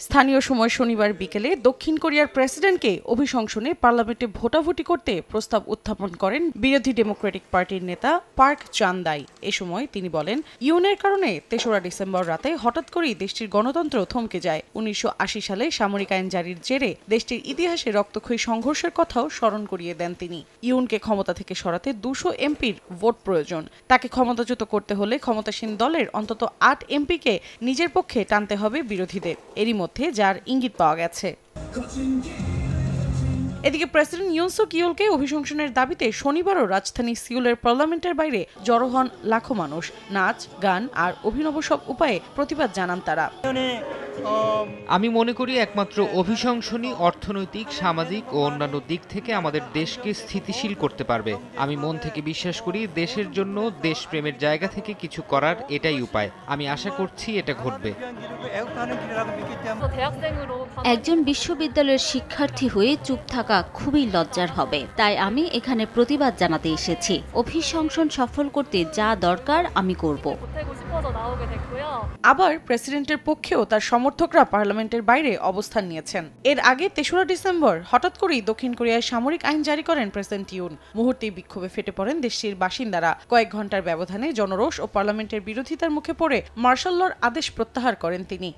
স্থানীয় সময় শনিবার বিকেলে দক্ষিণ কোরিয়ার প্রেসিডেন্টকে অভিশংসনে পার্লামেন্টে ভোটাভুটি করতে প্রস্তাব উত্থাপন করেন বিরোধী ডেমোক্রেটিক পার্টির নেতা পার্ক চান-দাই। এ সময় তিনি বলেন, ইউনের কারণে ৩রা ডিসেম্বর রাতে হঠাৎ করেই দেশটির গণতন্ত্র থমকে যায়। ১৯৮০ সালে সামরিক আইন জারির জেরে দেশটির ইতিহাসে রক্তক্ষয়ী সংঘর্ষের কথাও স্মরণ করিয়ে দেন তিনি। ইউনকে ক্ষমতা থেকে সরাতে ২০০ এমপির ভোট প্রয়োজন। তাকে ক্ষমতাচ্যুত করতে হলে ক্ষমতাসীন দলের অন্তত ৮ এমপিকে নিজের পক্ষে টানতে হবে বিরোধীদের। এরই মধ্যে যার ইঙ্গিত পাওয়া গেছে। এদিকে প্রেসিডেন্ট ইউন সুক ইয়েলকে অভিশংসনের দাবিতে শনিবারও রাজধানী সিউলের পার্লামেন্টের বাইরে জড়ো হন লাখো মানুষ। নাচ, গান আর অভিনব সব উপায়ে প্রতিবাদ জানান তারা। আমি মনে করি একমাত্র অভিশংসনই অর্থনৈতিক, সামাজিক ও অন্যান্য দিক থেকে আমাদের দেশকে স্থিতিশীল করতে পারবে। আমি মন থেকে বিশ্বাস করি দেশের জন্য দেশপ্রেমের জায়গা থেকে কিছু করার এটাই উপায়। আমি আশা করছি এটা ঘটবে। একজন বিশ্ববিদ্যালয়ের শিক্ষার্থী হয়ে চুপ থাকা খুবই লজ্জার হবে, তাই আমি এখানে প্রতিবাদ জানাতে এসেছি। অভিশংসন সফল করতে যা দরকার আমি করব। আবার প্রেসিডেন্টের পক্ষেও তার সমর্থকরা পার্লামেন্টের বাইরে অবস্থান নিয়েছেন। এর আগে ৩রা ডিসেম্বর হঠাৎ করেই দক্ষিণ কোরিয়ায় সামরিক আইন জারি করেন প্রেসিডেন্ট ইউন। মুহূর্তেই বিক্ষোভে ফেটে পড়েন দেশটির বাসিন্দারা। কয়েক ঘন্টার ব্যবধানে জনরোষ ও পার্লামেন্টের বিরোধিতার মুখে পড়ে মার্শাল লর আদেশ প্রত্যাহার করেন তিনি।